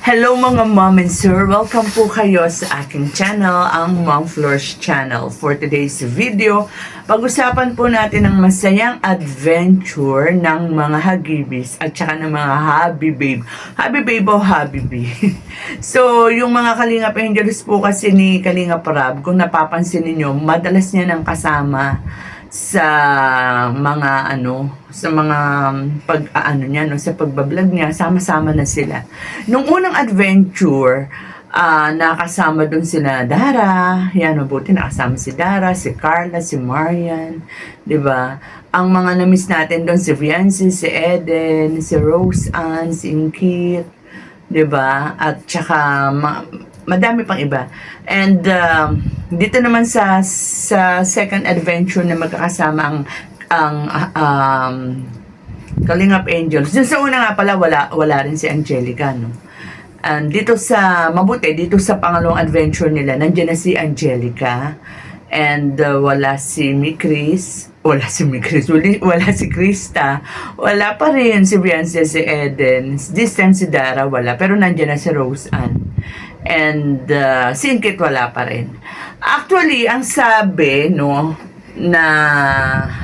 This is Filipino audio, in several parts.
Hello mga mom and sir, welcome po kayo sa aking channel, ang Mom Flourish Channel. For today's video, pag-usapan po natin ang masayang adventure ng mga hagibis at saka ng mga hubby babe. Hubby babe o hubby babe. So, yung mga Kalingap Angels po kasi ni Kalingap Rab, kung napapansin niyo, madalas niya nang kasama sa mga sa mga niya sa pagbablog niya, sama-sama na sila. Nung unang adventure, nakasama doon sila Dara, yan, mabuti nakasama si Dara, si Carla, si Marian, 'di ba? Ang mga na-miss natin doon si Viancy, si Eden, si Rose Ann, si Inkit, 'di ba? At saka madami pang iba. And dito naman sa second adventure na magkakasama ang Kalingap Angels. Dun sa una nga pala wala rin si Angelica, no. And dito sa pangalawang adventure nila, nandiyan na si Angelica and wala si Mikris. Wala si Krista, wala pa rin si Bianca, si Eden, this time si Dara wala, pero nandiyan na si Rose Ann, and si Inkit wala pa rin. Actually, ang sabi, no, na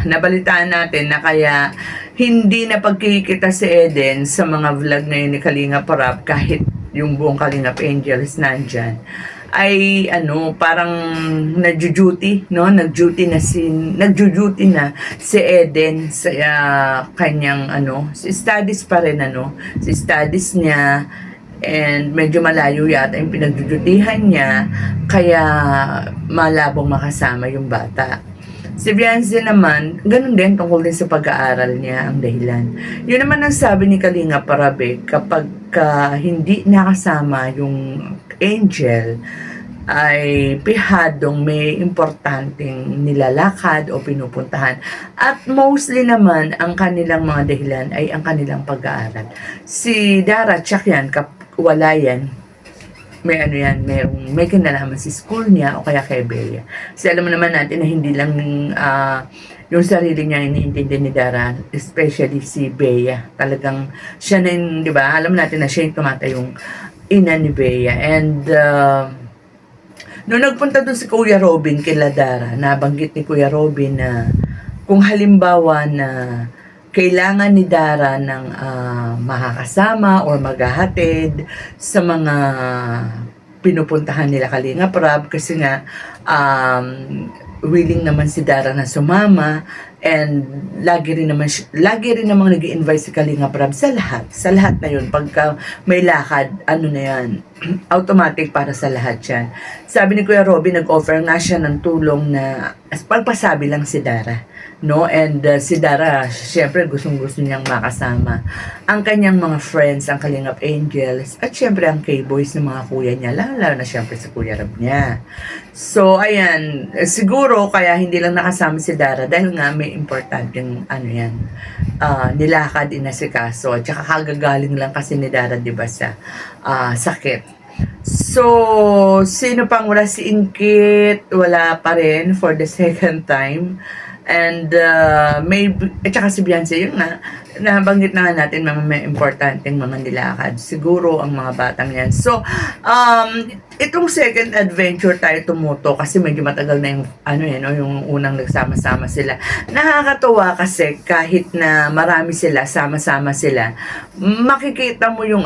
nabalitaan natin na kaya hindi na pagkikita si Eden sa mga vlog na yun ni Kalingap Rab, kahit yung buong Kalingap Angels nandyan, ay parang nagjo-duty na si Eden sa kanyang si studies pa rin si studies niya, and medyo malayo yata yung pinagdudutihan niya, kaya malabong makasama yung bata. Si Viancy naman, ganun din, tungkol din sa pag-aaral niya ang dahilan. Yun naman ang sabi ni Kalingap Rab, kapag hindi nakasama yung angel, ay pihadong may importanteng nilalakad o pinupuntahan. At mostly naman, ang kanilang mga dahilan ay ang kanilang pag-aaral. Si Dara, tsak yan, wala yan, may kinalaman si school niya o kaya kay Bea. Kasi alam mo naman natin na hindi lang yung sarili niya iniintindi ni Dara, especially si Bea. Talagang siya na yung, di ba? Alam natin na siya yung tumatayong ina ni Bea. And nung nagpunta doon si Kuya Robin kila Dara, nabanggit ni Kuya Robin na kung halimbawa na kailangan ni Dara ng makakasama or maghahatid sa mga pinupuntahan nila Kalingap Rab, kasi nga willing naman si Dara na sumama, and lagi rin namang nag-i-invite si Kalingap Rab sa lahat na yun. Pagka may lakad, na yan, automatic para sa lahat yan. Sabi ni Kuya Robin, nag-offer nga siya ng tulong na pagpasabi lang si Dara, no? And si Dara, syempre gustong-gusto niyang makasama ang kanyang mga friends, ang Kalingap Angels, at syempre ang K-boys ng mga kuya niya, lalo na syempre sa Kuya Rab niya. So ayan, siguro kaya hindi lang nakasama si Dara dahil nga may importanteng nilakad, inasikaso, at saka kagagaling lang kasi ni Dara, di ba, sa sakit. So, sino pang wala? Si Inkit, wala pa rin for the second time. And at saka si Beyonce, yun nga, nabanggit na natin may importanteng mga nilakad. Siguro ang mga batang yan. So, itong second adventure tayo tumuto kasi medyo matagal na yung, yung unang nagsama-sama sila. Nakakatuwa kasi kahit na marami sila, sama-sama sila, makikita mo yung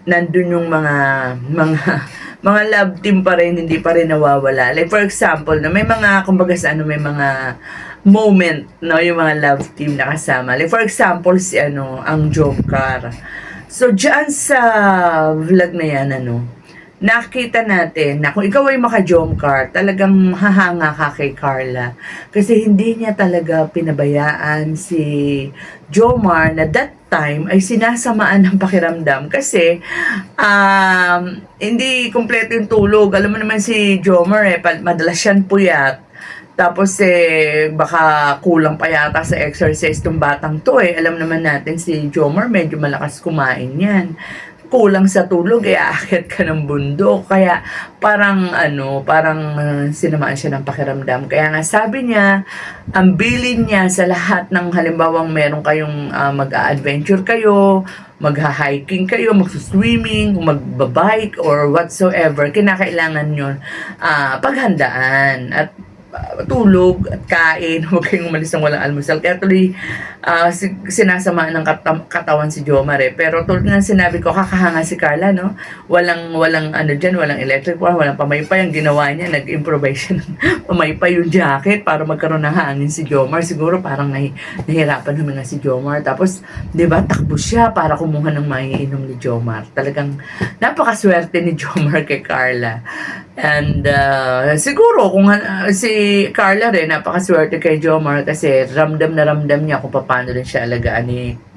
nandun yung mga love team pa rin, hindi pa rin nawawala. Like for example, may mga, kumbaga may mga moment, yung mga love team na kasama. Like for example, si ang Jomcar. So, dyan sa vlog na yan, nakita natin na kung ikaw ay maka-Jomcar, talagang hahanga ka kay Carla. Kasi hindi niya talaga pinabayaan si Jomar na that time ay sinasamaan ng pakiramdam kasi hindi kompleto yung tulog. Alam mo naman si Jomar madalas siyang puyat. Tapos baka kulang pa yata sa exercise tong batang to Alam naman natin si Jomar medyo malakas kumain yan. Kulang sa tulog, aakyat ka ng bundok. Kaya parang sinamaan siya ng pakiramdam. Kaya nga sabi niya, ang bilin niya sa lahat ng halimbawang meron kayong mag-a-adventure kayo, magha-hiking kayo, magsuswimming, magbabike, or whatsoever, kinakailangan yun paghandaan at tulog at kain, huwag kayong umalis ng walang almusal. Kaya tuloy sinasama ng katawan si Jomar Pero tulad nga sinabi ko, kakahanga si Carla, no? Walang ano dyan, walang electric fan, walang pamaypay. Ang ginawa niya, nag-improvise siya ng pamaypay yung jacket para magkaroon ng hangin si Jomar. Siguro parang nahirapan naman na si Jomar. Tapos, di ba, takbo siya para kumuha ng maiinom ni Jomar. Talagang napakaswerte ni Jomar kay Carla. And siguro kung si Carla rin napakaswerte kay Jomar kasi ramdam na ramdam niya kung paano rin siya alagaan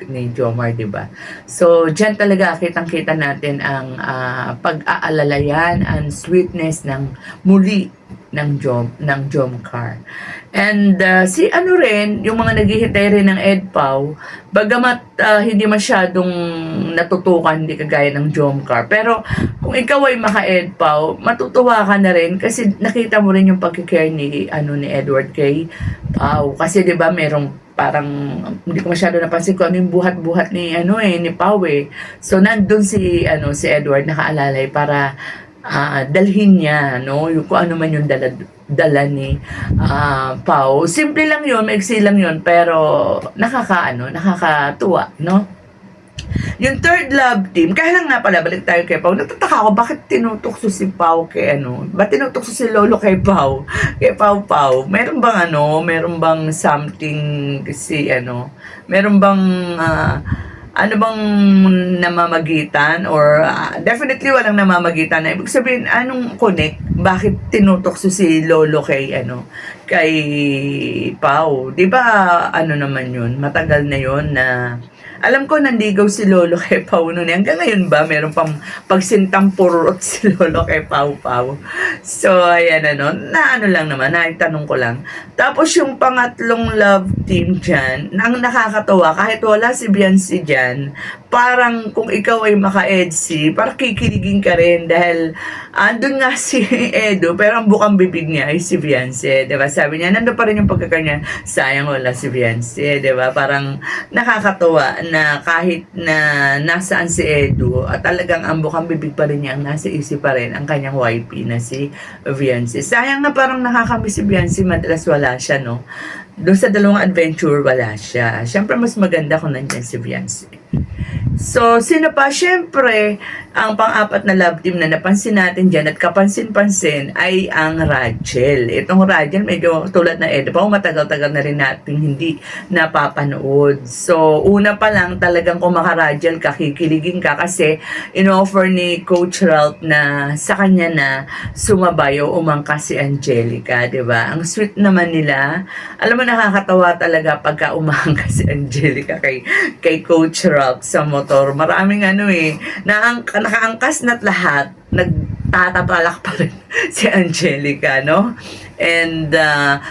ni Jomar, di ba? So diyan talaga kitang-kita natin ang pag-aalalayan and sweetness ng muli ng Jomcar. And si ano rin, yung mga naghihintay rin ng EDPAW, bagamat hindi masyadong natutukan, hindi kagaya ng Jomcar. Pero kung ikaw ay maka-EDPAW, matutuwa ka na rin kasi nakita mo rin yung pagkikare ni Edward kay Pau. Kasi 'di ba merong parang hindi ko masyado napansin ko ano yung buhat-buhat ni ni Pau eh. So nandun si Edward nakaalalay para dalhin niya yung kung ano man yung dala ni Pau. Simple lang yun, maiksi lang yun, pero nakakatuwa, no? Yung third love team, kaya lang nga pala, balik tayo kay Pau. Nagtataka ako, bakit tinutukso si Pau kay Ba't tinutukso si Lolo kay Pau? Kay Pau. Meron bang something meron bang ano bang namamagitan or definitely walang namamagitan na ibig sabihin anong connect bakit tinutokso si Lolo kay kay Pau, di ba naman yun matagal na yun na alam ko nandigaw si Lolo kay Pau noon. Hanggang ngayon ba, meron pang pagsintang purot si Lolo kay Pau. So, ayan lang naman, naitanong ko lang. Tapos yung pangatlong love team dyan, ang nakakatawa, kahit wala si Biancy dyan, parang kung ikaw ay maka-EDC, parang kikiligin ka rin dahil andun nga si Edo, pero ang bukang bibig niya ay si Biancy, diba? Sabi niya, nandun pa rin yung pagkakanya, sayang wala si Biancy, diba? Parang nakakatawa na kahit na nasaan si Edo, at talagang ang bukang bibig pa rin niya, ang nasa isip pa rin ang kanyang YP na si Biancy. Sayang na parang nakakamiss si Biancy, madalas wala siya, no? Doon sa dalawang adventure, wala siya. Siyempre, mas maganda kung nandiyan si Biancy. So, sino pa? Siyempre, ang pang-apat na love team na napansin natin dyan at kapansin-pansin ay ang Rachel. Itong Rachel, medyo tulad na Edo, matagal-tagal na rin natin hindi napapanood. So, una pa lang talagang kung maka-Rachel ka, kikiligin ka kasi in-offer ni Coach Ralph na sa kanya na sumabay o umangkas si Angelica, diba? Ang sweet naman nila. Alam mo, nakakatawa talaga pagka umangkas si Angelica kay Coach Ralph sa motor. Maraming nakaangkas na't lahat, nagtatapalak pa rin si Angelica, no? And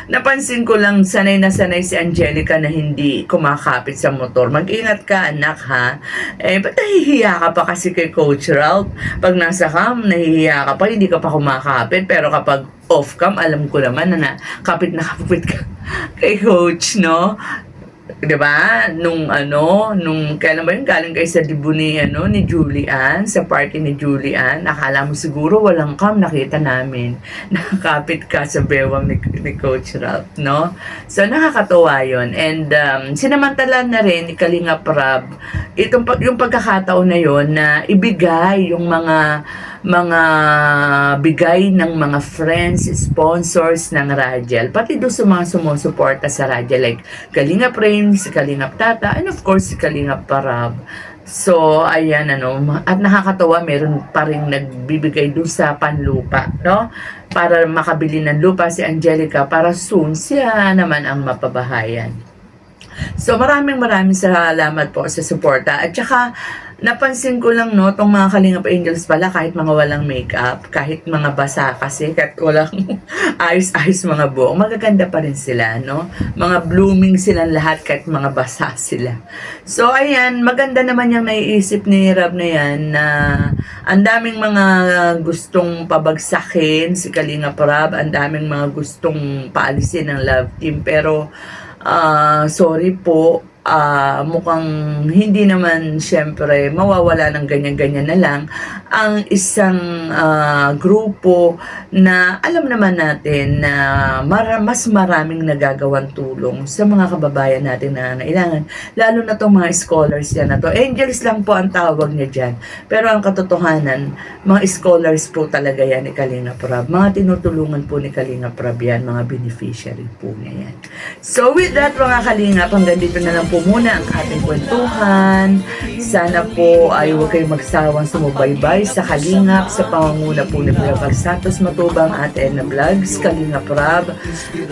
napansin ko lang, sanay na sanay si Angelica na hindi kumakapit sa motor. Mag-ingat ka, anak, ha? Ba't nahihiya ka pa kasi kay Coach Ralph? Pag nasa cam, nahihiya ka pa, hindi ka pa kumakapit. Pero kapag off-cam, alam ko naman na kapit ka kay Coach, no? Diba? Nung kailan ba yun? Galing kayo sa dibu ni Julian, sa party ni Julian. Akala mo siguro walang cam, nakita namin. Nakakapit ka sa bewang ni Coach Ralph, no? So, nakakatawa yun. And, sinamantala na rin ni Kalinga Prab, yung pagkakataon na yun na ibigay yung mga bigay ng mga friends, sponsors ng Radial, pati doon sa mga sumusuporta sa Radial, like Kalinga Prem, si Kalinga Tata, and of course si Kalinga Parab. So, ayan, at nakakatawa, meron pa rin nagbibigay doon sa panlupa, no? Para makabili ng lupa si Angelica, para soon siya naman ang mapabahayan. So, maraming salamat po sa suporta. At saka, napansin ko lang, no, tong mga Kalingap Angels pala, kahit mga walang makeup, kahit mga basa kasi, kahit walang ayos-ayos mga buhok, magaganda pa rin sila, no? Mga blooming silang lahat, kahit mga basa sila. So, ayan, maganda naman yung naiisip ni Rab na yan, na ang daming mga gustong pabagsakin si Kalingap Rab, ang daming mga gustong paalisin ng love team, pero sorry po, mukhang hindi naman siyempre mawawala ng ganyan-ganyan na lang ang isang grupo na alam naman natin na mas maraming nagagawang tulong sa mga kababayan natin na nangailangan, lalo na itong mga scholars yan na to. Angels lang po ang tawag niya dyan, pero ang katotohanan, mga scholars po talaga yan ni Kalinga Prab, mga tinutulungan po ni Kalinga Prab yan, mga beneficiary po niya yan. So with that mga Kalingap, hanggang dito na lang po muna ang ating kwentuhan. Sana po ay huwag kayong magsawang sumubaybay sa Kalingap, sa pangunguna po ni Kuya Val Santos Matubang at Edna Vlogs, Kalinga Prab,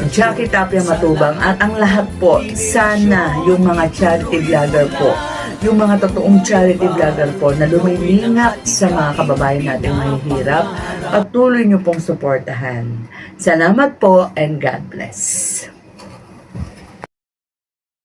Jackie Tapia Matubang, at ang lahat po, sana yung mga charity vlogger po, yung mga totoong charity vlogger po na lumilingap sa mga kababayan natin mahihirap, patuloy nyo pong suportahan. Salamat po and God bless.